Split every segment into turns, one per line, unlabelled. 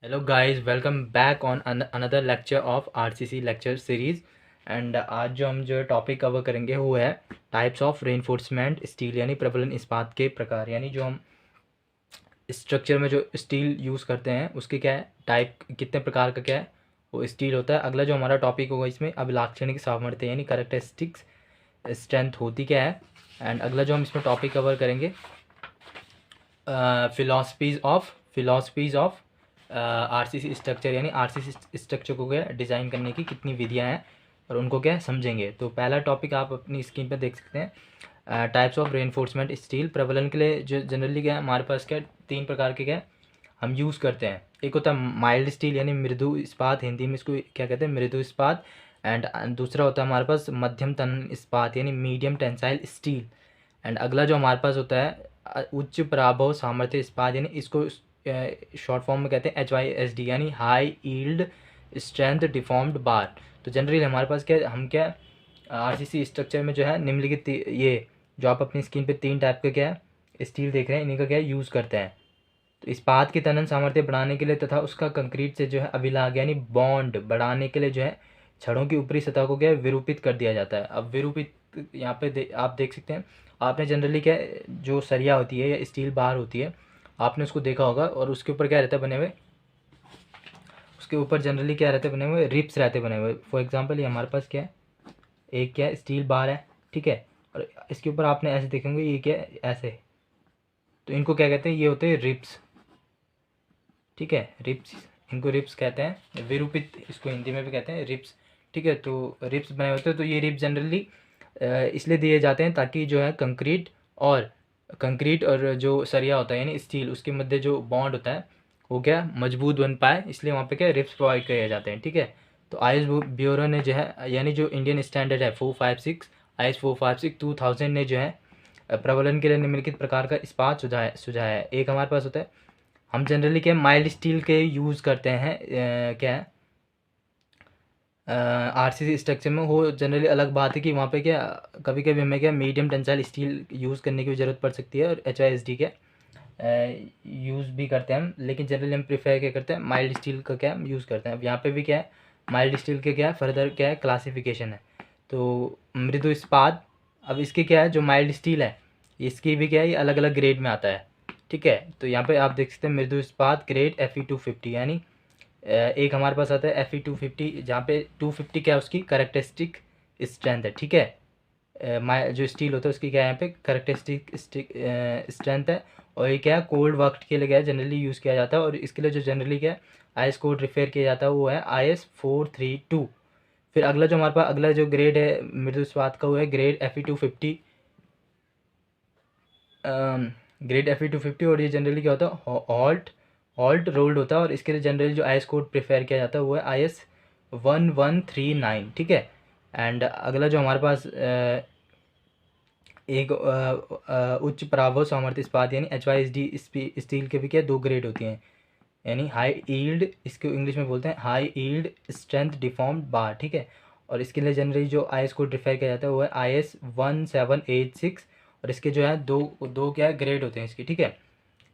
Hello guys, welcome back on another lecture of RCC lecture series and आज जो topic cover करेंगे वो है टाइप्स ऑफ रेनफोर्समेंट स्टील यानी प्रबलन इस्पात के प्रकार। यानी जो हम स्ट्रक्चर में जो स्टील यूज़ करते हैं उसके क्या है टाइप, कितने प्रकार का क्या है वो स्टील होता है। अगला जो हमारा टॉपिक होगा इसमें अभिलाक्षणिक सामर्थ्य यानी कैरेक्टरिस्टिक्स स्ट्रेंथ होती क्या है। एंड अगला जो हम इसमें टॉपिक कवर करेंगे फिलॉसफीज़ ऑफ आरसीसी स्ट्रक्चर यानी आरसीसी स्ट्रक्चर को क्या डिज़ाइन करने की कितनी विधियां हैं और उनको क्या समझेंगे। तो पहला टॉपिक आप अपनी स्क्रीन पर देख सकते हैं, टाइप्स ऑफ रेनफोर्समेंट स्टील। प्रबलन के लिए जो जनरली क्या है हमारे पास क्या तीन प्रकार के क्या हम यूज़ करते हैं। एक होता है माइल्ड स्टील यानी मृदु इस्पात, हिंदी में इसको क्या कहते हैं मृदु इस्पात। एंड दूसरा होता है हमारे पास मध्यम तनन इस्पात यानी मीडियम टेंसाइल स्टील। एंड अगला जो हमारे पास होता है उच्च पराभव सामर्थ्य इस्पात यानी इसको शॉर्ट फॉर्म में कहते हैं HYSD यानी हाई ईल्ड स्ट्रेंथ डिफॉर्म्ड बार। तो जनरली हमारे पास क्या हम क्या आरसीसी स्ट्रक्चर में जो है निम्नलिखित ये जो आप अपनी स्क्रीन पे तीन टाइप का क्या है स्टील देख रहे हैं इन्हीं का क्या यूज़ करते हैं। तो इस्पात की तनन सामर्थ्य बढ़ाने के लिए तथा उसका कंक्रीट से जो है अभिलाग यानी बॉन्ड बढ़ाने के लिए जो है छड़ों की ऊपरी सतह को क्या विरूपित कर दिया जाता है। अब विरूपित यहाँ पे आप देख सकते हैं, आपने जनरली क्या जो सरिया होती है या स्टील बार होती है आपने उसको देखा होगा और उसके ऊपर क्या रहता है बने हुए, उसके ऊपर जनरली क्या रहते हैं बने हुए रिप्स रहते बने हुए। फॉर एग्जांपल ये हमारे पास क्या है एक क्या स्टील बार है, ठीक है, और इसके ऊपर आपने ऐसे देखेंगे ये क्या ऐसे, तो इनको क्या कहते हैं ये होते हैं रिप्स, ठीक है रिप्स, इनको रिप्स कहते हैं, विरूपित इसको हिंदी में भी कहते हैं रिप्स, ठीक है। तो रिप्स बने होते हैं, तो ये रिप्स जनरली इसलिए दिए जाते हैं ताकि जो है कंक्रीट और जो सरिया होता है यानी स्टील उसके मध्य जो बॉन्ड होता है वो क्या मजबूत बन पाए, इसलिए वहाँ पे क्या रिप्स प्रोवाइड किए जाते हैं, ठीक है। तो आईएस ब्यूरो ने जो है यानी जो इंडियन स्टैंडर्ड है 456 IS 456 2000 ने जो है प्रबलन के लिए निम्नलिखित प्रकार का इस्पात सुझाया है। एक हमारे पास होता है हम जनरली क्या माइल्ड स्टील के यूज़ करते हैं क्या है आरसीसी स्ट्रक्चर में। वो जनरली अलग बात है कि वहाँ पे क्या कभी कभी हमें क्या मीडियम टेंसाइल स्टील यूज़ करने की ज़रूरत पड़ सकती है और HYSD के यूज़ भी करते हैं हम, लेकिन जनरली हम प्रेफर क्या करते हैं माइल्ड स्टील का क्या यूज़ करते हैं। अब यहाँ पे भी क्या है माइल्ड स्टील के क्या फर्दर क्या है क्लासिफिकेशन है। तो मृदु इस्पात, अब इसके क्या है जो माइल्ड स्टील है इसकी भी क्या है ये अलग अलग ग्रेड में आता है, ठीक है। तो यहाँ पे आप देख सकते हैं मृदु इस्पात ग्रेड Fe250 यानी एक हमारे पास आता है Fe250 जहाँ पे 250 क्या है उसकी करेक्टरिस्टिक स्ट्रेंथ है, ठीक है। जो स्टील होता है उसकी क्या है यहाँ पे करेक्टरिस्टिक स्ट्रेंथ है। और ये क्या है कोल्ड वक्त के लिए क्या है जनरली यूज़ किया जाता है और इसके लिए जो जनरली क्या है IS कोड रेफर किया जाता है वो है IS 432। फिर अगला जो हमारे पास अगला जो ग्रेड है मृदु इस्पात का वो है ग्रेड Fe250, ग्रेड Fe250। और ये जनरली क्या होता है हॉल्ट रोल्ड होता है और इसके लिए जनरली जो IS कोड प्रेफर किया जाता है वो है IS 1139, ठीक है। एंड अगला जो हमारे पास एक उच्च पराभव सामर्थ्य इस्पात यानी HYSD स्टील के भी क्या दो ग्रेड होती हैं यानी हाई ईल्ड, इसको इंग्लिश में बोलते हैं हाई ईल्ड स्ट्रेंथ डिफॉर्म्ड बार, ठीक है। और इसके लिए जनरली जो IS कोड रेफर किया जाता है वो है IS 1786 और इसके जो है दो दो क्या ग्रेड होते हैं इसकी, ठीक है।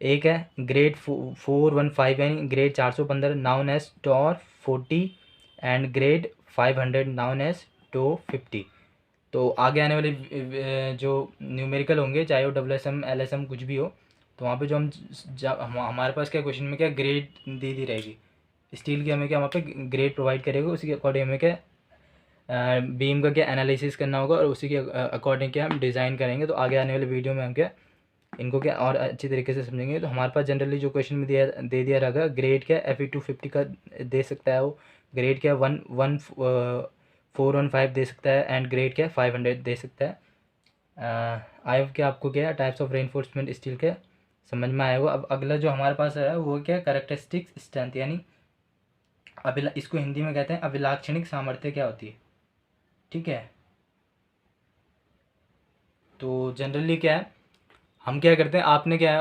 एक है ग्रेड 415 यानी grade 415 known as Tor 40 and grade 500 known as Tor 50। तो आगे आने वाले जो न्यूमेरिकल होंगे चाहे वो WSM LSM कुछ भी हो तो वहाँ पे जो हमारे पास क्या क्वेश्चन में क्या ग्रेड दे दी रहेगी स्टील की, हमें क्या वहाँ पे ग्रेड प्रोवाइड करेगा, उसी के अकॉर्डिंग हमें क्या बीम का क्या एनालिसिस करना होगा और उसी के अकॉर्डिंग क्या हम डिज़ाइन करेंगे। तो आगे आने वाले वीडियो में हम क्या इनको क्या और अच्छी तरीके से समझेंगे। तो हमारे पास जनरली जो क्वेश्चन में दे दिया रहेगा ग्रेड क्या Fe250 का दे सकता है वो, ग्रेड क्या 415 दे सकता है एंड ग्रेड क्या 500 दे सकता है। आई होप क्या आपको क्या टाइप्स ऑफ रेनफोर्समेंट स्टील के समझ में आया होगा। अब अगला जो हमारे पास है वो क्या कैरेक्टरिस्टिक स्ट्रेंथ यानी इसको हिंदी में कहते हैं अभिलाक्षणिक सामर्थ्य क्या होती है, ठीक है। तो जनरली क्या है हम क्या करते हैं आपने क्या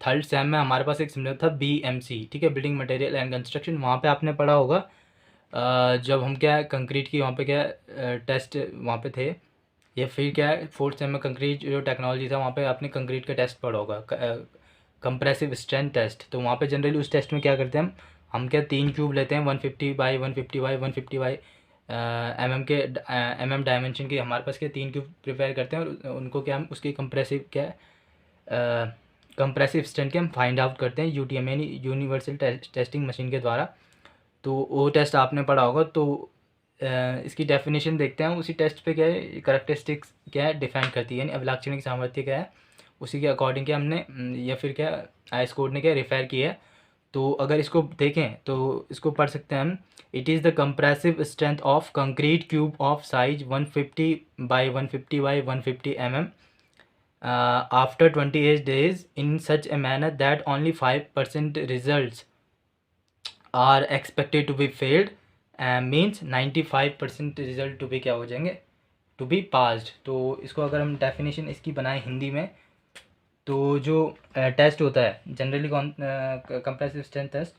थर्ड सेम में हमारे पास एक सब्जेक्ट था BMC, ठीक है बिल्डिंग मटेरियल एंड कंस्ट्रक्शन, वहाँ पे आपने पढ़ा होगा जब हम क्या कंक्रीट की वहाँ पे क्या टेस्ट वहाँ पे थे, या फिर क्या है फोर्थ सेम में कंक्रीट जो टेक्नोलॉजी था वहाँ पे आपने कंक्रीट का टेस्ट पढ़ा होगा कंप्रेसिव स्ट्रेंथ टेस्ट। तो वहाँ पे जनरली उस टेस्ट में क्या करते हैं हम हम क्या 3 क्यूब लेते हैं 150 by 150 by 150 by mm dimension के हमारे पास क्या 3 क्यूब प्रिपेयर करते हैं और उनको क्या हम उसकी कंप्रेसिव क्या कंप्रेसिव स्ट्रेंथ के हम फाइंड आउट करते हैं यूटीएम यानी यूनिवर्सल टेस्टिंग मशीन के द्वारा। तो वो टेस्ट आपने पढ़ा होगा। तो इसकी डेफिनेशन देखते हैं उसी टेस्ट पे क्या है करैक्टरिस्टिक्स क्या है डिफाइन करती है यानी अभिलाक्षणिक सामर्थ्य क्या है उसी के अकॉर्डिंग क्या हमने या फिर क्या आईएस कोड ने क्या रेफर किया है। तो अगर इसको देखें तो इसको पढ़ सकते हैं हम। It is the compressive strength of concrete cube of size 150 by 150 by 150 mm after 28 days in such a manner that only 5% results are expected to be failed means 95% result to be क्या हो जाएंगे to be passed. तो इसको अगर हम definition इसकी बनाएं हिंदी में तो जो टेस्ट होता है जनरली कौन कंप्रेसिव स्ट्रेंथ टेस्ट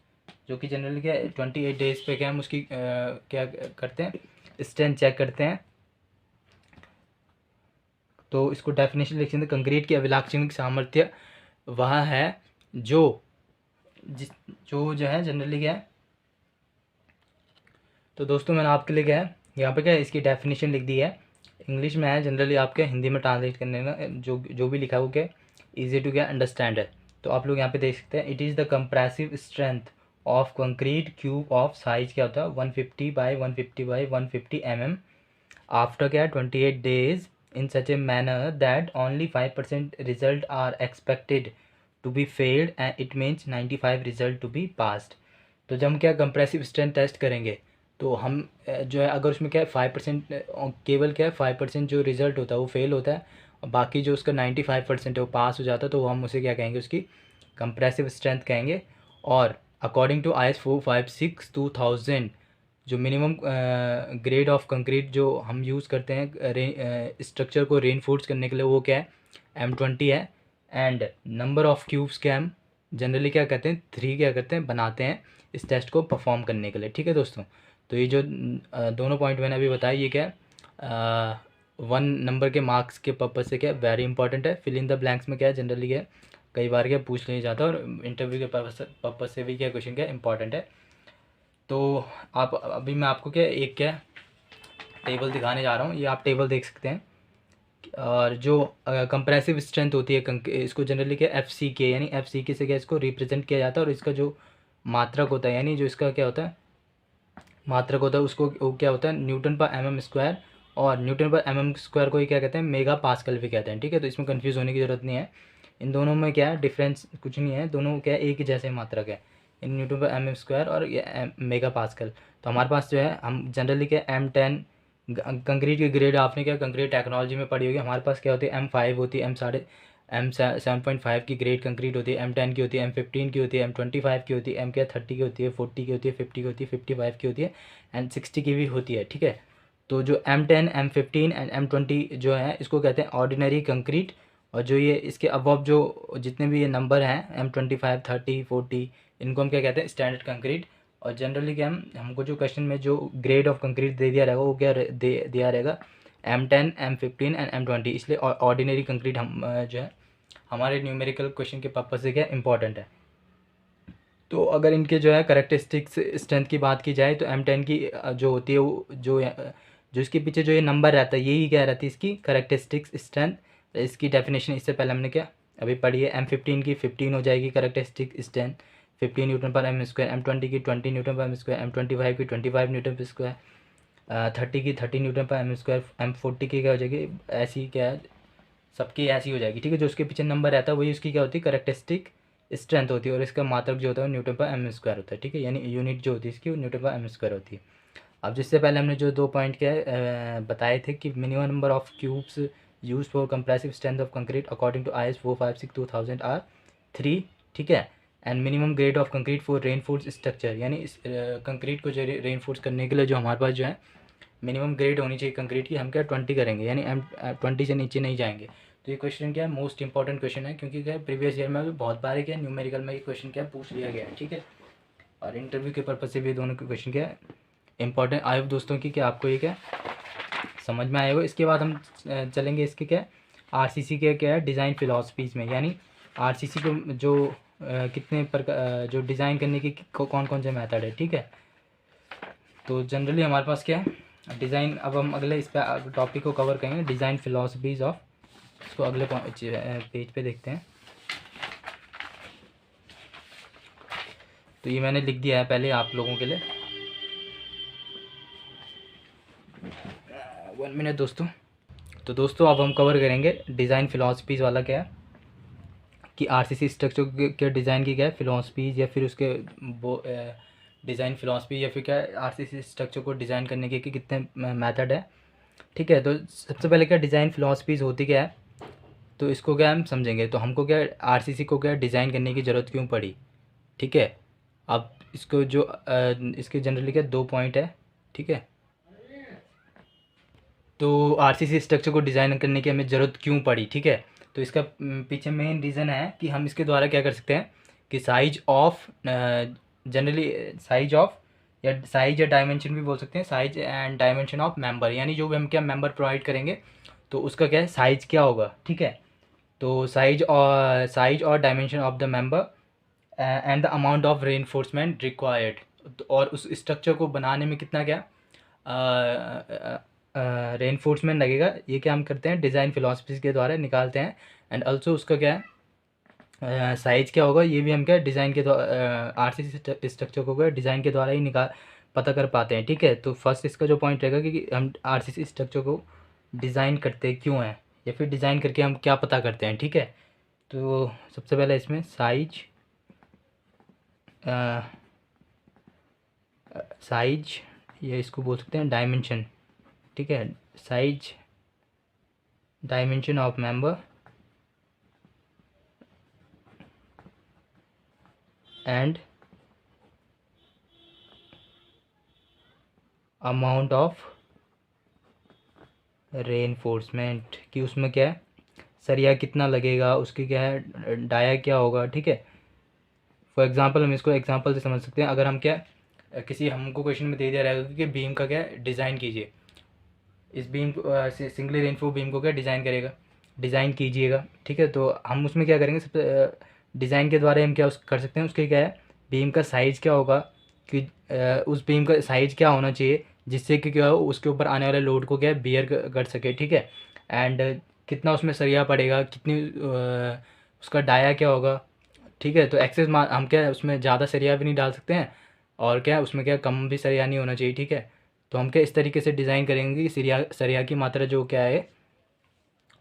जो कि जनरली क्या 28 डेज पे क्या हम उसकी क्या करते हैं स्ट्रेंथ चेक करते हैं। तो इसको डेफिनेशन लिख सकते हैं कंक्रीट की अभिलाक्षणिक सामर्थ्य वह है जो जो है जनरली क्या है। तो दोस्तों मैंने आपके लिए क्या है यहाँ पे क्या है इसकी डेफिनेशन लिख दी है इंग्लिश में है जनरली आपके हिंदी में ट्रांसलेट करने का जो भी लिखा है वो क्या ईजी टू क्या अंडरस्टैंड है। तो आप लोग यहाँ पे देख सकते हैं it is the compressive strength of concrete cube of size क्या होता है 150 बाई 150 बाई 150 mm आफ्टर क्या 28 days in such a manner that only 5% result are expected to be failed and it means 95 result to be passed। तो जब हम क्या compressive strength test करेंगे तो हम जो है अगर उसमें क्या है 5% केवल क्या है 5% जो रिज़ल्ट होता है वो फेल होता है और बाकी जो उसका 95% है वो पास हो जाता है तो हम उसे क्या कहेंगे उसकी कंप्रेसिव स्ट्रेंथ कहेंगे। और अकॉर्डिंग टू IS 456 2000 जो मिनिमम ग्रेड ऑफ कंक्रीट जो हम यूज़ करते हैं स्ट्रक्चर को रेनफोर्स करने के लिए वो क्या है M20 है। एंड नंबर ऑफ़ क्यूब्स क्या हम जनरली क्या कहते हैं 3 क्या करते हैं बनाते हैं इस टेस्ट को परफॉर्म करने के लिए। ठीक है दोस्तों। तो ये जो दोनों पॉइंट मैंने अभी बताया ये क्या है 1 नंबर के मार्क्स के पर्पज़ से क्या वेरी इंपॉर्टेंट है। फिल इन द ब्लैंक्स में क्या है जनरली क्या कई बार क्या पूछ लिया जाता है और इंटरव्यू के पर्पज़ से भी क्या क्वेश्चन क्या इंपॉर्टेंट है। तो आप अभी मैं आपको क्या एक क्या टेबल दिखाने जा रहा हूँ ये आप टेबल देख सकते हैं। और जो कंप्रेसिव स्ट्रेंथ होती है इसको जनरली क्या FCK यानी FCK से क्या इसको रिप्रेजेंट किया जाता है और इसका जो मात्रक होता है यानी जो इसका क्या होता है मात्रक होता है उसको वो क्या होता है न्यूटन पर mm² और न्यूटन पर mm² को ही क्या कहते हैं मेगा पास्कल भी कहते हैं। ठीक है। तो इसमें कंफ्यूज होने की ज़रूरत नहीं है। इन दोनों में क्या है डिफरेंस कुछ नहीं है दोनों क्या एक ही जैसे मात्रक है इन न्यूटन पर mm² और ये मेगा पास्कल। तो हमारे पास जो है हम जनरली क्या M10 कंक्रीट की ग्रेड आपने क्या कंक्रीट टेक्नोलॉजी में पढ़ी होगी। हमारे पास क्या होती है M5 होती है M7.5 की ग्रेड कंक्रीट होती है M10 की होती है M15 की होती है M25 की होती है M क्या 30 की होती है 40 की होती है 50 की होती है 55 की होती है एंड 60 की भी होती है। ठीक है। तो जो M10 M15 एंड M20 जो है इसको कहते हैं ऑर्डिनरी कंक्रीट और जो ये इसके अबव जो जितने भी ये नंबर हैं M25 30 40 इनको हम क्या कहते हैं स्टैंडर्ड कंक्रीट। और जनरली क्या हमको जो क्वेश्चन में जो ग्रेड ऑफ कंक्रीट दे दिया रहेगा वो क्या दिया रहेगा M10 M15 एंड M20 इसलिए ऑर्डिनरी कंक्रीट हम जो है हमारे न्यूमेरिकल क्वेश्चन के पर्पज से क्या इंपॉर्टेंट है। तो अगर इनके जो है करेक्टरिस्टिक्स स्ट्रेंथ की बात की जाए तो M10 की जो होती है वो जो इसके पीछे जो ये नंबर रहता है यही क्या रहती है इसकी करेक्टरिस्टिक्स स्ट्रेंथ। इसकी डेफिनेशन इससे पहले हमने क्या अभी पढ़ी है M15 की 15 हो जाएगी करेक्टरिस्टिक स्ट्रेंथ 15 न्यूटन पर m², M20 की 20 न्यूटन पर m², M25 की 25 न्यूटन पर स्क्वायर, 30 की 30 न्यूटन पर m², M40 की क्या हो जाएगी ऐसी क्या है सबकी ऐसी हो जाएगी। ठीक है। जो उसके पीछे नंबर रहता है वही उसकी क्या होती है करेक्टरिस्टिक स्ट्रेंथ होती है और इसका मात्रक जो होता है न्यूटन पर m² होता है। ठीक है। यानी यूनिट जो होती है इसकी न्यूटन पर m² होती है। अब जिससे पहले हमने जो 2 पॉइंट क्या बताए थे कि minimum number of cubes use for compressive strength of concrete according to IS 456 2000 are 3। ठीक है। And minimum grade of concrete for reinforce structure यानी इस कंक्रीट को जो रेनफोर्स करने के लिए जो हमारे पास जो है मिनिमम ग्रेड होनी चाहिए कंक्रीट की हम क्या 20 करेंगे यानी M20 से नीचे नहीं जाएंगे। तो ये क्वेश्चन क्या है मोस्ट इंपॉर्टेंट क्वेश्चन है क्योंकि क्या प्रीवियस ईयर में भी बहुत बार क्या न्यूमेरिकल में ये क्वेश्चन क्या पूछ लिया गया है। ठीक है। और इंटरव्यू के पर्पज से भी दोनों के क्वेश्चन क्या इंपॉर्टेंट आए दोस्तों की क्या आपको ये क्या समझ में आएगा। इसके बाद हम चलेंगे इसके क्या RCC के क्या है डिज़ाइन फिलॉसफीज़ में यानी RCC को जो कितने प्रकार जो डिज़ाइन करने की कौन कौन से मेथड है, ठीक है। तो जनरली हमारे पास क्या है डिज़ाइन। अब हम अगले इस पे टॉपिक को कवर करेंगे, डिज़ाइन फिलॉसफीज ऑफ। इसको अगले पेज पे देखते हैं। तो ये मैंने लिख दिया है पहले आप लोगों के लिए। 1 मिनट दोस्तों। तो दोस्तों अब हम कवर करेंगे डिज़ाइन फिलॉसफीज़ वाला क्या है कि आरसीसी स्ट्रक्चर के डिज़ाइन की क्या है फिलॉसफीज़, या फिर उसके वो डिज़ाइन फिलॉसफी, या फिर क्या है आरसीसी स्ट्रक्चर को डिज़ाइन करने के कितने मेथड है, ठीक है। तो सबसे पहले क्या डिज़ाइन फिलॉसफीज़ होती क्या है, तो इसको क्या हम समझेंगे। तो हमको क्या आरसीसी को क्या डिज़ाइन करने की ज़रूरत क्यों पड़ी, ठीक है। अब इसको जो इसके जनरली क्या 2 पॉइंट है, ठीक है। तो आरसीसी स्ट्रक्चर को डिज़ाइन करने की हमें ज़रूरत क्यों पड़ी, ठीक है। तो इसका पीछे मेन रीज़न है कि हम इसके द्वारा क्या कर सकते हैं कि size of generally size of या साइज या डायमेंशन भी बोल सकते हैं, size and dimension of member, यानी जो भी हम क्या मेंबर प्रोवाइड करेंगे तो उसका क्या है साइज क्या होगा, ठीक है। तो साइज और dimension of the member and the amount of reinforcement required, और उस स्ट्रक्चर को बनाने में कितना क्या रेनफोर्समेंट लगेगा, ये क्या हम करते हैं डिज़ाइन फिलॉसफी के द्वारा निकालते हैं। एंड ऑल्सो उसका क्या है साइज़ क्या होगा, ये भी हम क्या डिज़ाइन के द्वारा आरसीसी स्ट्रक्चर को क्या डिज़ाइन के द्वारा ही निकाल पता कर पाते हैं, ठीक है। तो फर्स्ट इसका जो पॉइंट रहेगा कि हम आरसीसी स्ट्रक्चर को डिज़ाइन करते क्यों हैं, या फिर डिज़ाइन करके हम क्या पता करते हैं, ठीक है। तो सबसे पहले इसमें साइज या इसको बोल सकते हैं डायमेंशन, ठीक है। Size dimension of member and amount of reinforcement, कि उसमें क्या है सरिया कितना लगेगा, उसकी क्या है डाया क्या होगा, ठीक है। फॉर एग्जांपल हम इसको एग्जांपल से समझ सकते हैं। अगर हम क्या किसी हमको क्वेश्चन में दे दिया रहेगा कि बीम का क्या डिज़ाइन कीजिए, इस बीम सिंगली रेनफोर्स बीम को क्या डिज़ाइन कीजिएगा, ठीक है। तो हम उसमें क्या करेंगे सबसे डिज़ाइन के द्वारा हम क्या कर सकते हैं उसके क्या है बीम का साइज़ क्या होगा, कि उस बीम का साइज़ क्या होना चाहिए जिससे कि क्या हो उसके ऊपर आने वाले लोड को क्या बियर कर सके, ठीक है। एंड कितना उसमें सरिया पड़ेगा, कितनी उसका डाया क्या होगा, ठीक है। तो एक्सेस हम क्या उसमें ज़्यादा सरिया भी नहीं डाल सकते हैं, और क्या उसमें क्या कम भी सरिया नहीं होना चाहिए, ठीक है। तो हम क्या इस तरीके से डिज़ाइन करेंगे कि सरिया की मात्रा जो क्या है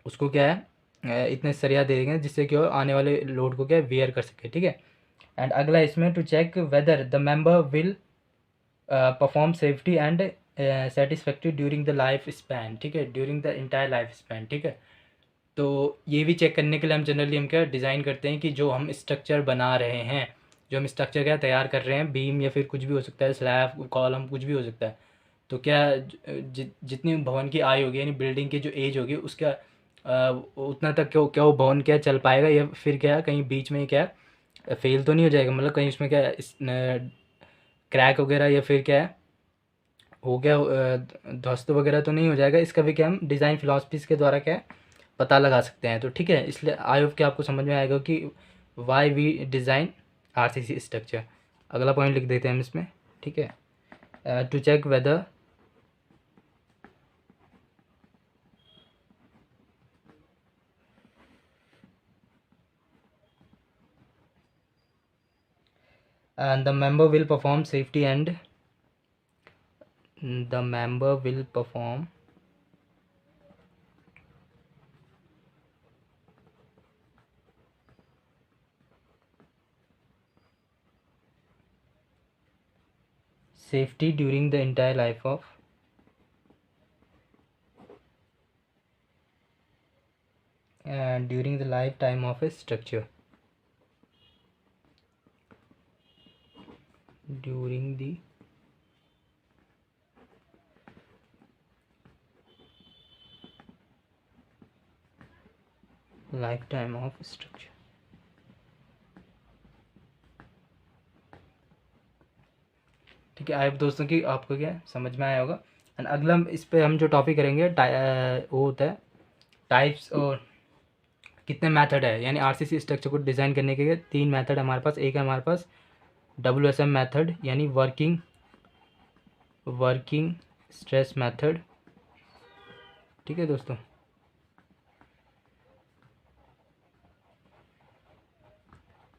उसको क्या है इतने सरिया दे देंगे जिससे कि वो आने वाले लोड को क्या वेयर कर सके, ठीक है। एंड अगला इसमें to check whether the member will perform safety and satisfactory during the life span, ठीक है, during the entire life span, ठीक है। तो ये भी चेक करने के लिए हम क्या डिज़ाइन करते हैं कि जो हम स्ट्रक्चर बना रहे हैं, जो हम स्ट्रक्चर क्या तैयार कर रहे हैं, बीम या फिर कुछ भी हो सकता है, स्लैब कॉलम कुछ भी हो सकता है। तो क्या जितनी भवन की आयु होगी यानी बिल्डिंग की जो एज होगी उसका उतना तक क्या वो भवन क्या चल पाएगा, या फिर क्या कहीं बीच में क्या फेल तो नहीं हो जाएगा, मतलब कहीं उसमें क्या क्रैक वगैरह या फिर क्या हो गया ध्वस्त वगैरह तो नहीं हो जाएगा। इसका भी क्या हम डिज़ाइन फिलॉसफीज के द्वारा क्या पता लगा सकते हैं। तो ठीक है, इसलिए आई होप कि आपको समझ में आएगा कि why we design RCC structure. अगला पॉइंट लिख देते हैं हम इसमें, ठीक है। To check whether and the member will perform safety and the member will perform safety during the entire life of during the lifetime of a structure, during the lifetime of structure। ठीक है, I hope दोस्तों कि आपको क्या समझ में आया होगा। एंड अगला इस पे हम जो टॉपिक करेंगे वो होता है टाइप्स और कितने मेथड है, यानी आरसीसी स्ट्रक्चर को डिज़ाइन करने के लिए 3 मेथड हमारे पास। एक है हमारे पास WSM मेथड, यानी वर्किंग स्ट्रेस मेथड, ठीक है दोस्तों।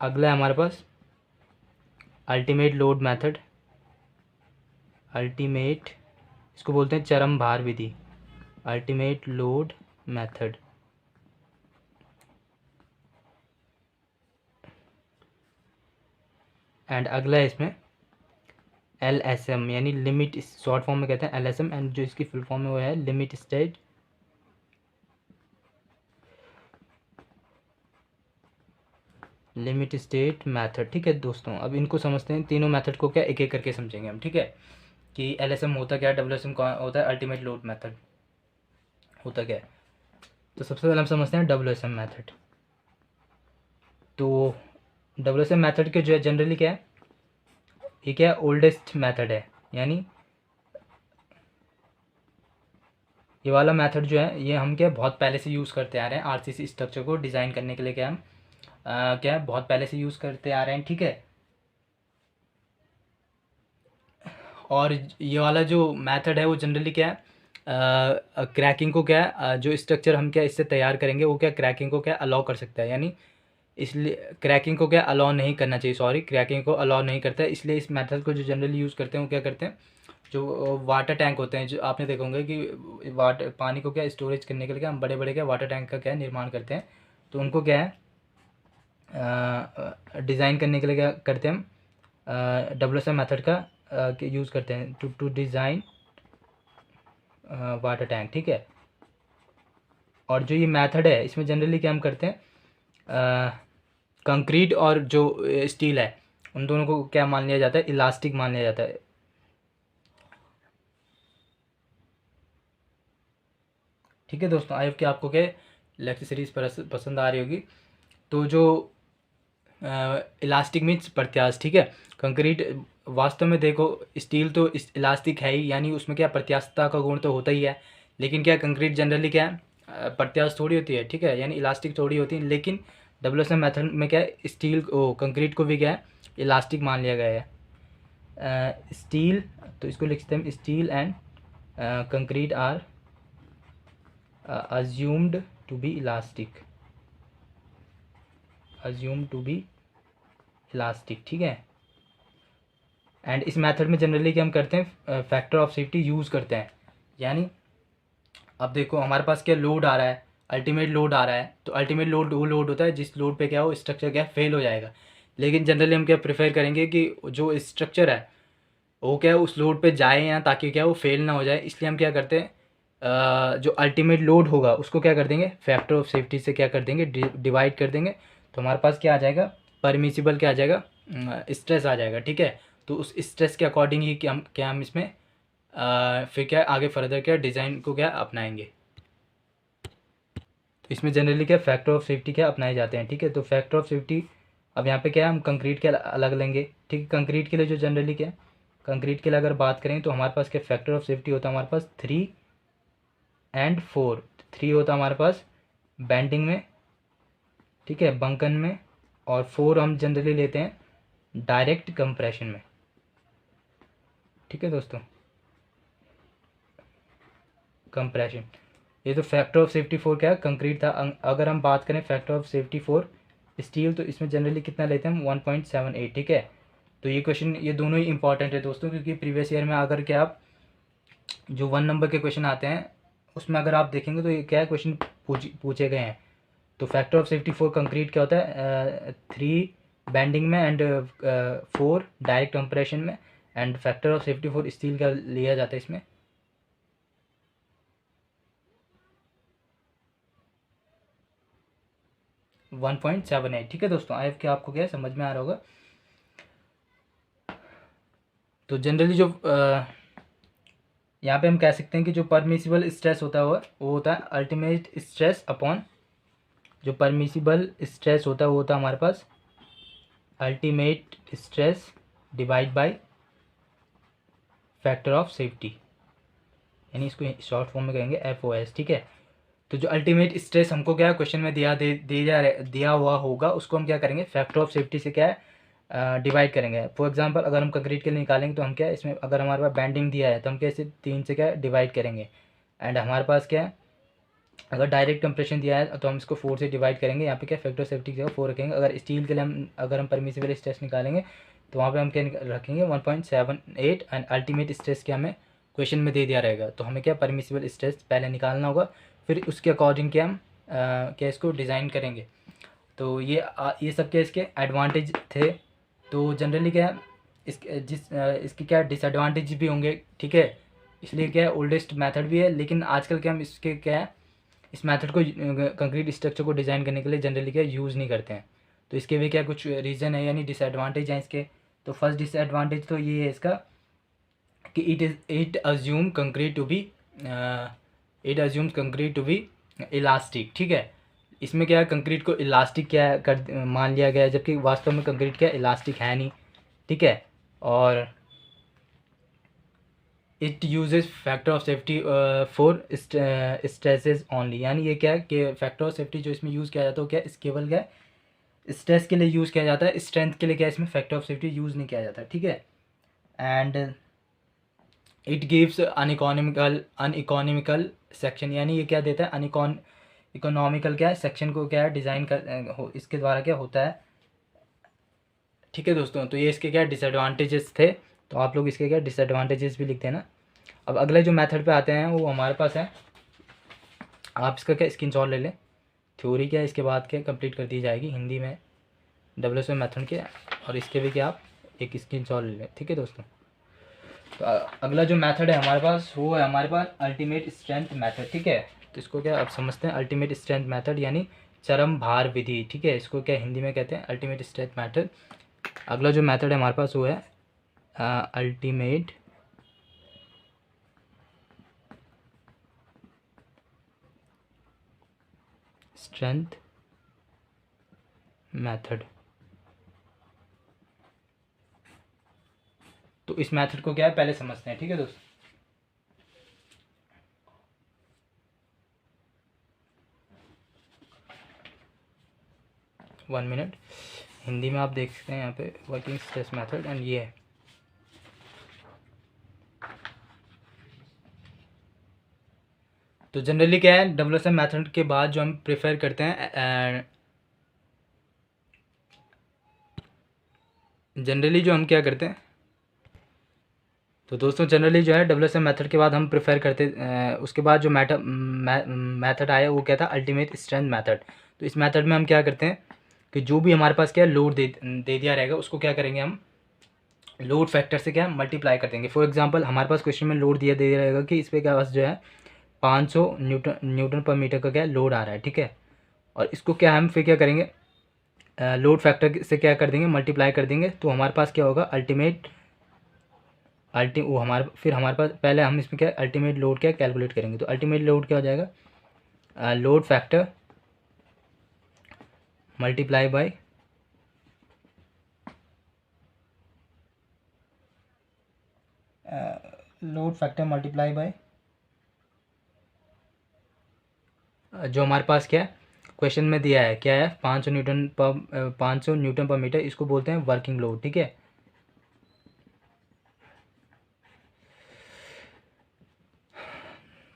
अगला है हमारे पास अल्टीमेट लोड मेथड, अल्टीमेट, इसको बोलते हैं चरम भार विधि, अल्टीमेट लोड मेथड। एंड अगला है इसमें LSM, यानी लिमिट, शॉर्ट फॉर्म में कहते हैं LSM, एंड जो इसकी फुल फॉर्म में वो है लिमिट स्टेट मेथड, ठीक है दोस्तों। अब इनको समझते हैं, तीनों मेथड को क्या एक एक करके समझेंगे हम, ठीक है, कि LSM होता क्या है, WSM कौन होता है, अल्टीमेट लोड मेथड होता क्या है। तो सबसे पहले हम समझते हैं WSM मेथड। तो WSM मेथड के जो है जनरली क्या है, ये क्या है, ओल्डेस्ट मेथड है, यानी ये वाला मेथड जो है ये हम क्या बहुत पहले से यूज़ करते आ रहे हैं आरसीसी स्ट्रक्चर को डिज़ाइन करने के लिए, क्या हम क्या है बहुत पहले से यूज़ करते आ रहे हैं, ठीक है। और ये वाला जो मेथड है वो जनरली क्या है, क्रैकिंग को क्या है, जो स्ट्रक्चर हम क्या इससे तैयार करेंगे वो क्या क्रैकिंग को क्या अलाउ कर सकता है, यानी इसलिए क्रैकिंग को क्या अलाउ नहीं करना चाहिए, सॉरी, क्रैकिंग को अलाउ नहीं करता है। इसलिए इस मेथड को जो जनरली यूज़ करते हैं वो क्या करते हैं, जो वाटर टैंक होते हैं, जो आपने देखा होंगे कि वाटर पानी को क्या स्टोरेज करने के लिए क्या हम बड़े बड़े क्या वाटर टैंक का क्या निर्माण करते हैं, तो उनको क्या है डिज़ाइन करने के लिए क्या करते हैं हम WSM मेथड का यूज़ करते हैं टू डिज़ाइन वाटर टैंक, ठीक है। और जो ये मेथड है इसमें जनरली क्या हम करते हैं, कंक्रीट और जो स्टील है उन दोनों को क्या मान लिया जाता है, इलास्टिक मान लिया जाता है, ठीक है दोस्तों। आई होप कि आपको क्या लेक्चर सीरीज पसंद आ रही होगी। तो जो इलास्टिक मीन्स प्रत्यास्थ, ठीक है। कंक्रीट वास्तव में देखो, स्टील तो इलास्टिक है ही, यानी उसमें क्या प्रत्यास्थता का गुण तो होता ही है, लेकिन क्या कंक्रीट जनरली क्या है प्रत्यास्थ थोड़ी होती है, ठीक है, यानी इलास्टिक थोड़ी होती है। लेकिन WSM मेथड में क्या है स्टील कंक्रीट को भी क्या है इलास्टिक मान लिया गया है। स्टील, तो इसको लिखते हैं steel and concrete are assumed to be elastic, ठीक है। एंड इस मेथड में जनरली क्या हम करते हैं, फैक्टर ऑफ सेफ्टी यूज़ करते हैं, यानी अब देखो हमारे पास क्या लोड आ रहा है, अल्टीमेट लोड आ रहा है, तो अल्टीमेट लोड वो लोड होता है जिस लोड पे क्या हो स्ट्रक्चर क्या फेल हो जाएगा। लेकिन जनरली हम क्या प्रेफर करेंगे कि जो स्ट्रक्चर है वो क्या है उस लोड पे जाए या ताकि क्या वो फेल ना हो जाए, इसलिए हम क्या करते हैं जो अल्टीमेट लोड होगा उसको क्या कर देंगे फैक्टर ऑफ सेफ्टी से क्या कर देंगे डिवाइड कर देंगे, तो हमारे पास क्या आ जाएगा परमिसिबल क्या आ जाएगा स्ट्रेस आ जाएगा, ठीक है। तो उस स्ट्रेस के अकॉर्डिंग ही क्या हम इसमें फिर क्या आगे फर्दर क्या डिज़ाइन को क्या अपनाएंगे। तो इसमें जनरली क्या फैक्टर ऑफ सेफ्टी क्या अपनाए जाते हैं, ठीक है। तो फैक्टर ऑफ सेफ्टी अब यहाँ पे क्या है हम कंक्रीट के अलग लेंगे, ठीक है। कंक्रीट के लिए जो जनरली क्या कंक्रीट के लिए अगर बात करें तो हमारे पास क्या फैक्टर ऑफ सेफ्टी होता है हमारे पास 3 एंड 4। 3 होता है हमारे पास बैंडिंग में, ठीक है, बंकन में, और 4 हम जनरली लेते हैं डायरेक्ट कंप्रेशन में, ठीक है दोस्तों, कंप्रेशन। ये तो फैक्टर ऑफ सेफ्टी 4 क्या है कंक्रीट था। अगर हम बात करें फैक्टर ऑफ सेफ्टी 4 स्टील, तो इसमें जनरली कितना लेते हैं हम 1.78, ठीक है। तो ये क्वेश्चन ये दोनों ही इंपॉर्टेंट है दोस्तों, क्योंकि प्रीवियस ईयर में अगर क्या आप जो 1 नंबर के क्वेश्चन आते हैं उसमें अगर आप देखेंगे तो ये क्या है क्वेश्चन पूछे गए हैं। तो फैक्टर ऑफ सेफ्टी 4 कंक्रीट क्या होता है 3 बैंडिंग में एंड 4 डायरेक्ट कंप्रेशन में, and factor of safety 4 steel का लिया जाता है इसमें 1.78, ठीक है दोस्तों। आई कि आपको क्या समझ में आ रहा होगा। तो जनरली जो यहाँ पे हम कह सकते हैं कि जो परमिसिबल स्ट्रेस होता है वो होता है अल्टीमेट स्ट्रेस अपॉन, जो परमिसिबल स्ट्रेस होता है वो होता है हमारे पास ultimate stress divide by factor of safety, यानी इसको शॉर्ट फॉर्म में कहेंगे FOS, ठीक है। तो जो अल्टीमेट स्ट्रेस हमको क्या क्वेश्चन में दिया हुआ होगा उसको हम क्या करेंगे, फैक्टर ऑफ सेफ्टी से क्या है डिवाइड करेंगे। फॉर एग्जांपल अगर हम कंक्रीट के लिए निकालेंगे तो हम क्या इसमें अगर हमारे पास बैंडिंग दिया है तो हम कैसे 3 से क्या डिवाइड करेंगे। एंड हमारे पास क्या है, अगर डायरेक्ट कंप्रेशन दिया है तो हम इसको 4 से डिवाइड करेंगे। यहाँ पे क्या फैक्टर ऑफ सेफ्टी की जगह 4 रखेंगे। अगर स्टील के लिए हम परमिसिबल स्ट्रेस निकालेंगे तो वहाँ पे हम क्या रखेंगे 1.78 एंड अल्टीमेट स्ट्रेस क्या हमें क्वेश्चन में दे दिया रहेगा। तो हमें क्या परमिसिबल स्ट्रेस पहले निकालना होगा, फिर उसके अकॉर्डिंग क्या हम क्या इसको डिज़ाइन करेंगे। तो ये सब क्या इसके एडवांटेज थे। तो जनरली क्या इसके क्या डिसएडवांटेज भी होंगे, ठीक है। इसलिए क्या है ओल्डेस्ट मेथड भी है, लेकिन आजकल क्या हम इसके क्या है इस मेथड को कंक्रीट स्ट्रक्चर को डिज़ाइन करने के लिए जनरली क्या यूज़ नहीं करते हैं। तो इसके भी क्या कुछ रीज़न है यानी डिसएडवांटेज हैं इसके। तो फर्स्ट डिसएडवांटेज तो ये है इसका कि it assumes concrete to be elastic, ठीक है। इसमें क्या है कंक्रीट को इलास्टिक क्या कर मान लिया गया है, जबकि वास्तव में कंक्रीट क्या इलास्टिक है नहीं, ठीक है। और it uses factor of safety for stresses only, यानी ये क्या है कि फैक्टर ऑफ सेफ्टी जो इसमें यूज़ किया जाता है वो क्या इस केवल क्या स्ट्रेस के लिए यूज़ किया जाता है, स्ट्रेंथ के लिए क्या इसमें फैक्टर ऑफ सेफ्टी यूज़ नहीं किया जाता, ठीक है। And it gives uneconomical section, यानी ये क्या देता है इकोनॉमिकल क्या है सेक्शन को क्या है डिज़ाइन कर इसके द्वारा क्या होता है, ठीक है दोस्तों। तो ये इसके क्या डिसएडवांटेजेस थे, तो आप लोग इसके क्या डिसएडवांटेजेस भी लिखते हैं ना। अब अगले जो मेथड पे आते हैं वो हमारे पास है, आप इसका क्या स्क्रीनशॉट ले लें। थ्योरी क्या इसके बाद क्या कंप्लीट कर दी जाएगी हिंदी में WSM मेथड के, और इसके भी क्या आप एक स्क्रीनशॉट ले लें, ठीक है दोस्तों। तो अगला जो मेथड है हमारे पास वो है हमारे पास अल्टीमेट स्ट्रेंथ मेथड, ठीक है। तो इसको क्या आप समझते हैं अल्टीमेट स्ट्रेंथ मेथड यानी चरम भार विधि, ठीक है। इसको क्या हिंदी में कहते हैं अल्टीमेट स्ट्रेंथ मेथड। अगला जो मेथड है हमारे पास वो है अल्टीमेट स्ट्रेंथ मेथड। तो इस मेथड को क्या है पहले समझते हैं, ठीक है दोस्तों। वन मिनट, हिंदी में आप देख सकते हैं यहाँ पे वर्किंग स्ट्रेस मेथड एंड ये है। तो जनरली क्या है WSM मेथड के बाद जो हम प्रेफर करते हैं जनरली जो हम क्या करते हैं, तो दोस्तों जनरली जो है WSM मेथड के बाद हम प्रेफर करते उसके बाद जो मेथड आया वो क्या था अल्टीमेट स्ट्रेंथ मेथड। तो इस मेथड में हम क्या करते हैं कि जो भी हमारे पास क्या लोड दे दिया रहेगा उसको क्या करेंगे हम लोड फैक्टर से क्या मल्टीप्लाई कर देंगे। फॉर एग्जांपल हमारे पास क्वेश्चन में लोड दिया रहेगा कि इस पर क्या बस जो है 500 न्यूटन पर मीटर का क्या लोड आ रहा है, ठीक है। और इसको क्या हम फिर क्या करेंगे लोड फैक्टर से क्या कर देंगे मल्टीप्लाई कर देंगे। तो हमारे पास क्या होगा हमारे पास पहले हम इसमें क्या अल्टीमेट लोड क्या कैलकुलेट करेंगे। तो अल्टीमेट लोड क्या हो जाएगा लोड फैक्टर मल्टीप्लाई बाय जो हमारे पास क्या है क्वेश्चन में दिया है क्या है 500 न्यूटन पर मीटर, इसको बोलते हैं वर्किंग लोड, ठीक है।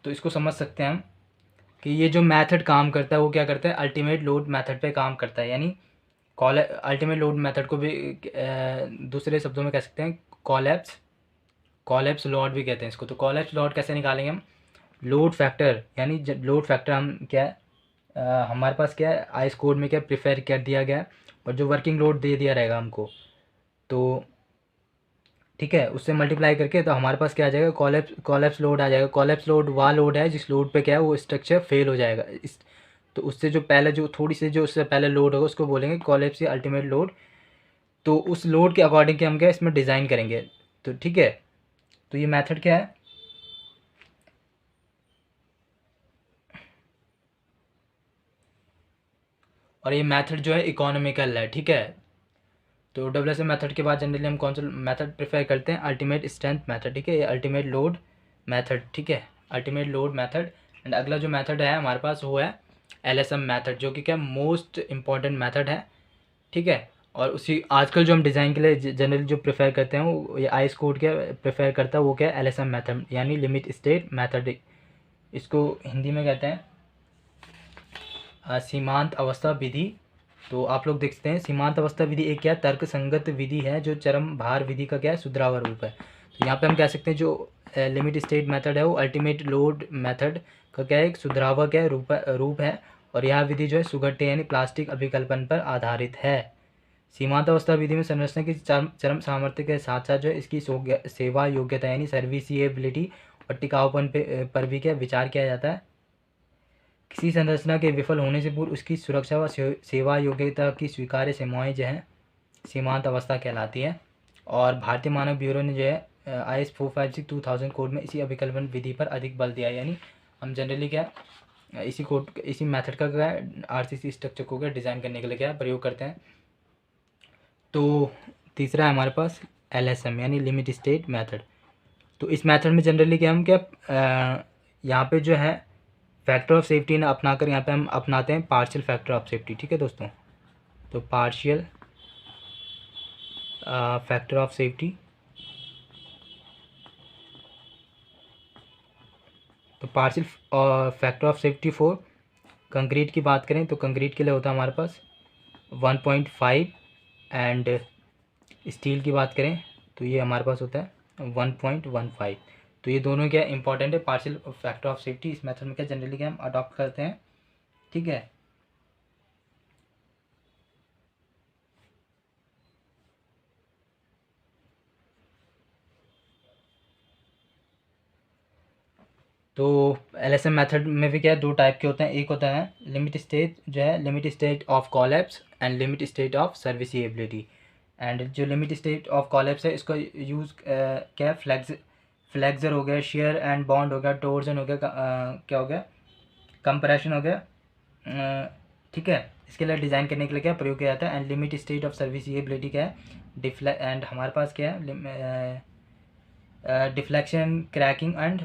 तो इसको समझ सकते हैं हम कि ये जो मेथड काम करता है वो क्या करता है अल्टीमेट लोड मेथड पे काम करता है, यानी अल्टीमेट लोड मेथड को भी दूसरे शब्दों में कह सकते हैं कॉलेप्स लोड भी कहते हैं इसको। तो कॉलेप्स लोड कैसे निकालेंगे हम लोड फैक्टर, यानी लोड फैक्टर हम क्या है हमारे पास क्या है आईएस कोड में क्या प्रिफेयर कर दिया गया है, और जो वर्किंग लोड दे दिया रहेगा हमको तो ठीक है उससे मल्टीप्लाई करके तो हमारे पास क्या आ जाएगा कॉलेप्स लोड आ जाएगा। कॉलेप्स लोड वह लोड है जिस लोड पे क्या है वो स्ट्रक्चर फेल हो जाएगा तो उससे जो पहले जो थोड़ी सी जो उससे पहले लोड होगा उसको बोलेंगे कॉलेप्स या अल्टीमेट लोड। तो उस लोड के अकॉर्डिंग के हम क्या इसमें डिज़ाइन करेंगे, तो ठीक है। तो ये मेथड क्या है और ये मेथड जो है इकोनॉमिकल है, ठीक है। तो WSM मेथड के बाद जनरली हम कौन सा मेथड प्रेफर करते हैं अल्टीमेट स्ट्रेंथ मेथड, ठीक है। ये अल्टीमेट लोड मेथड, ठीक है अल्टीमेट लोड मेथड एंड अगला जो मेथड है हमारे पास वो है LSM मेथड, जो कि क्या मोस्ट इम्पॉर्टेंट मेथड है, ठीक है। और उसी आजकल जो हम डिज़ाइन के लिए जनरली जो प्रेफर करते हैं वो ये आइस कोड क्या प्रेफर करता है, वो क्या LSM मेथड यानी लिमिट स्टेट मेथड, इसको हिंदी में कहते हैं सीमांत अवस्था विधि। तो आप लोग देख सकते हैं सीमांत अवस्था विधि एक क्या तर्क संगत विधि है जो चरम भार विधि का क्या है सुधरावा रूप है। तो यहाँ पे हम कह सकते हैं जो लिमिट स्टेट मेथड है वो अल्टीमेट लोड मेथड का क्या है एक सुधरावा क्या रूप है, और यह विधि जो है सुगट्टे यानी प्लास्टिक अभिकल्पन पर आधारित है। सीमांत अवस्था विधि में संरचना की चरम सामर्थ्य के साथ साथ जो है इसकी सेवा योग्यता यानी सर्विसिएबिलिटी और टिकाऊपन पर भी क्या विचार किया जाता है। किसी संरचना के विफल होने से पूर्व उसकी सुरक्षा व सेवा योग्यता की स्वीकार्य सीमाएं जो हैं सीमांत अवस्था कहलाती है। और भारतीय मानक ब्यूरो ने जो है IS 456/2000 कोड में इसी अभिकल्पन विधि पर अधिक बल दिया, यानी हम जनरली क्या इसी कोड इसी मेथड का क्या RCC स्ट्रक्चर को क्या डिज़ाइन करने के लिए क्या प्रयोग करते हैं। तो तीसरा है हमारे पास LSM यानी लिमिट स्टेट मेथड। तो इस मेथड में जनरली क्या हम क्या यहाँ पे जो है फैक्टर ऑफ सेफ्टी ना अपनाकर यहाँ पे हम अपनाते हैं पार्शियल फैक्टर ऑफ सेफ्टी, ठीक है दोस्तों। तो पार्शियल फैक्टर ऑफ सेफ्टी, तो partial factor of safety for concrete की बात करें तो कंक्रीट के लिए होता है हमारे पास 1.5, एंड स्टील की बात करें तो ये हमारे पास होता है 1.15। तो ये दोनों क्या इंपॉर्टेंट है पार्शियल फैक्टर ऑफ सेफ्टी, इस मेथड में क्या जनरली क्या हम अडॉप्ट करते हैं, ठीक है। तो LSM मेथड में भी क्या दो टाइप के होते हैं, एक होता है लिमिट स्टेट जो है limit state of collapse and limit state of serviceability. And जो लिमिट स्टेट ऑफ कॉलेप्स है इसका यूज़ क्या फ्लेक्सर हो गया, शेयर एंड बॉन्ड हो गया, टोर्जन हो गया, क्या हो गया कंप्रेशन हो गया, ठीक है, इसके लिए डिज़ाइन करने के लिए क्या प्रयोग किया जाता है। And limit state of serviceability क्या है एंड हमारे पास क्या है डिफ्लेक्शन क्रैकिंग एंड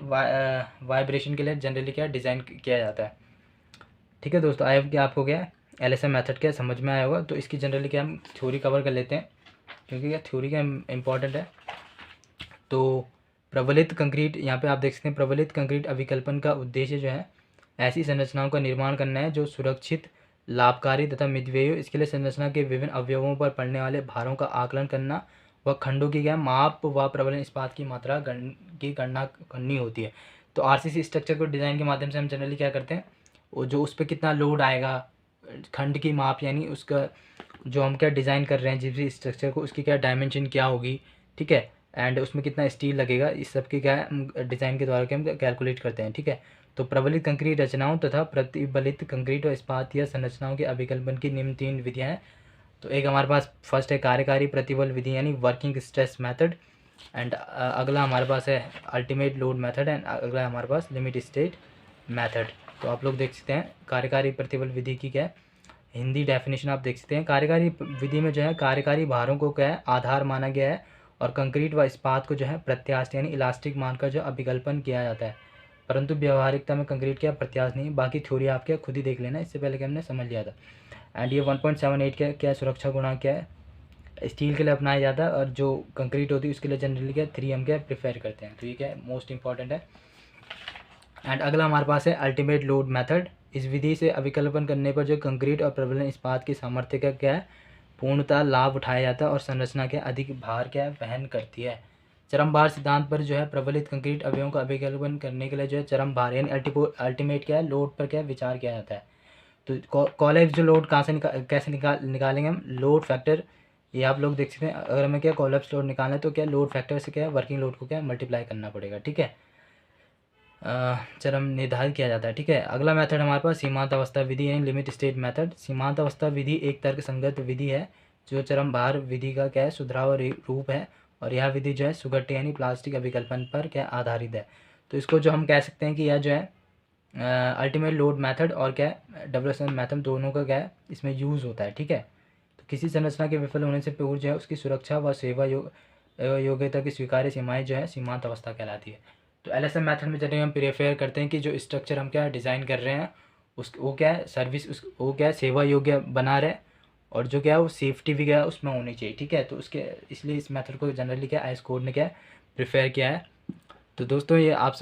वाइब्रेशन के लिए जनरली क्या डिज़ाइन किया जाता है, ठीक है दोस्तों। आई होप कि आपको क्या LSM मेथड क्या समझ में आया होगा। तो इसकी जनरली क्या हम थ्योरी कवर कर लेते हैं क्योंकि क्या थ्योरी क्या इम्पॉर्टेंट है। तो प्रबलित कंक्रीट यहाँ पे आप देख सकते हैं प्रबलित कंक्रीट अभिकल्पन का उद्देश्य जो है ऐसी संरचनाओं का निर्माण करना है जो सुरक्षित लाभकारी तथा मितव्ययी, इसके लिए संरचना के विभिन्न अवयवों पर पड़ने वाले भारों का आकलन करना व खंडों की क्या माप व प्रबलन इस्पात की मात्रा की गणना करनी होती है। तो RCC स्ट्रक्चर को डिज़ाइन के माध्यम से हम जनरली क्या करते हैं वो जो उस पर कितना लोड आएगा, खंड की माप यानी उसका जो हम क्या डिज़ाइन कर रहे हैं जिस भी स्ट्रक्चर को उसकी क्या डायमेंशन क्या होगी, ठीक है, एंड उसमें कितना स्टील लगेगा, इस सब की क्या डिज़ाइन के द्वारा क्या हम कैलकुलेट करते हैं, ठीक है। तो प्रबलित कंक्रीट रचनाओं तथा प्रतिबलित कंक्रीट और इस्पात या संरचनाओं के अभिकल्पन की निम्न 3 विधियाँ हैं। तो एक हमारे पास फर्स्ट है कार्यकारी प्रतिबल विधि यानी वर्किंग स्ट्रेस मेथड, एंड अगला हमारे पास है अल्टीमेट लोड मेथड, एंड अगला हमारे पास लिमिट स्टेट मेथड। तो आप लोग देख सकते हैं कार्यकारी प्रतिबल विधि की क्या है हिंदी डेफिनेशन आप देख सकते हैं। कार्यकारी विधि में जो है कार्यकारी भारों को क्या है आधार माना गया है और कंक्रीट व इस्पात को जो है प्रत्यास्थ यानी इलास्टिक मानकर जो अभिकल्पन किया जाता है, परंतु व्यवहारिकता में कंक्रीट क्या प्रत्यास्थ नहीं। बाकी थ्योरी आप क्या खुद ही देख लेना, इससे पहले कि हमने समझ लिया था। एंड ये 1.78 क्या सुरक्षा गुणांक क्या है स्टील के लिए अपनाया जाता है, और जो कंक्रीट होती है उसके लिए जनरली क्या 3 हम क्या प्रेफर करते हैं। तो ये क्या मोस्ट इंपॉर्टेंट है। एंड अगला हमारे पास है अल्टीमेट लोड मेथड। इस विधि से अभिकल्पन करने पर जो कंक्रीट और प्रबलन इस्पात की सामर्थ्य का क्या है पूर्णतः लाभ उठाया जाता है और संरचना के अधिक भार क्या है वहन करती है। चरम भार सिद्धांत पर जो है प्रबलित कंक्रीट अवयवों का अभिकल्पन करने के लिए जो है चरम भार यानी अल्टीमेट क्या है लोड पर क्या विचार किया जाता है। तो कॉलेज जो लोड कहाँ से कैसे निकालेंगे हम लोड फैक्टर, ये आप लोग देख सकते हैं। अगर हमें क्या कॉलेप्स लोड निकालना है तो क्या लोड फैक्टर से क्या वर्किंग लोड को क्या मल्टीप्लाई करना पड़ेगा, ठीक है, चरम निर्धारित किया जाता है, ठीक है। अगला मेथड हमारे पास सीमांत अवस्था विधि यानी लिमिट स्टेट मेथड। सीमांत अवस्था विधि एक तर्क संगत विधि है जो चरम भार विधि का क्या है सुधराव रूप है, और यह विधि जो है सुगट्टे यानी प्लास्टिक अभिकल्पन पर क्या आधारित है। तो इसको जो हम कह सकते हैं कि यह जो है अल्टीमेट लोड मेथड और क्या डेवलपमेंट मेथड दोनों का क्या है इसमें यूज़ होता है, ठीक है। तो किसी संरचना के विफल होने से पूर्व जो है उसकी सुरक्षा व सेवा योग्यता की स्वीकार्य सीमाएं जो है सीमांत अवस्था कहलाती है। तो एलएसएम मेथड में जनरली हम प्रेफर करते हैं कि जो स्ट्रक्चर हम क्या डिज़ाइन कर रहे हैं उस वो क्या है सर्विस उस वो क्या है सेवा योग्य बना रहे, और जो क्या है वो सेफ्टी भी क्या है उसमें होनी चाहिए, ठीक है। तो उसके इसलिए इस मेथड को जनरली क्या आईएस कोड ने क्या प्रेफर किया है। तो दोस्तों ये आप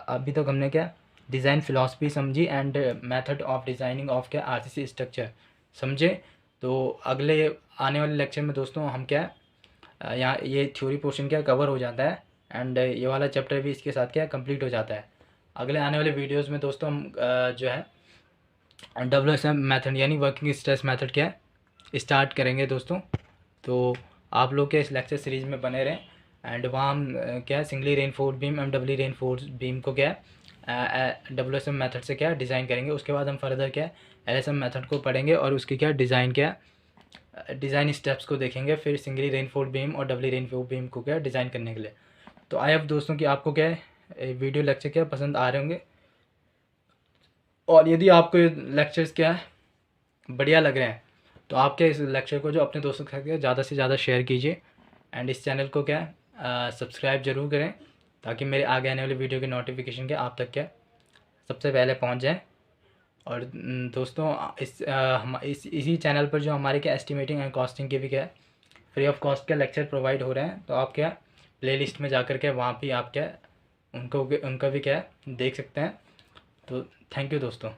अभी तक हमने क्या डिज़ाइन फ़िलासफ़ी समझी and method of designing of क्या आरसीसी स्ट्रक्चर समझे। तो अगले आने वाले लेक्चर में दोस्तों हम क्या यहाँ ये थ्योरी पोर्शन क्या कवर हो जाता है एंड ये वाला चैप्टर भी इसके साथ क्या कंप्लीट हो जाता है। अगले आने वाले वीडियोस में दोस्तों हम जो है WSM मेथड यानी वर्किंग स्ट्रेस मेथड क्या स्टार्ट करेंगे दोस्तों। तो आप लोग क्या इस लेक्चर सीरीज़ में बने रहें एंड वहाँ हम क्या singly reinforced beam and doubly reinforced beam को क्या WSM मेथड से क्या डिज़ाइन करेंगे। उसके बाद हम फर्दर क्या LSM मेथड को पढ़ेंगे और उसकी क्या डिज़ाइन स्टेप्स को देखेंगे, फिर सिंगली रेनफोर्स बीम और डबली रेनफोर्स बीम को क्या डिज़ाइन करने के लिए। तो आई होप दोस्तों कि आपको क्या वीडियो लेक्चर क्या पसंद आ रहे होंगे, और यदि आपको ये लेक्चर्स क्या बढ़िया लग रहे हैं तो आप क्या इस लेक्चर को जो अपने दोस्तों के साथ ज़्यादा से ज़्यादा शेयर कीजिए एंड इस चैनल को क्या सब्सक्राइब जरूर करें ताकि मेरे आगे आने वाले वीडियो के नोटिफिकेशन क्या आप तक क्या सबसे पहले पहुंच जाए। और दोस्तों हम इसी चैनल पर जो हमारे क्या एस्टिमेटिंग एंड कॉस्टिंग के भी क्या फ्री ऑफ कॉस्ट के लेक्चर प्रोवाइड हो रहे हैं, तो आप क्या प्लेलिस्ट में जाकर के वहाँ भी आप क्या उनका भी क्या देख सकते हैं। तो थैंक यू दोस्तों।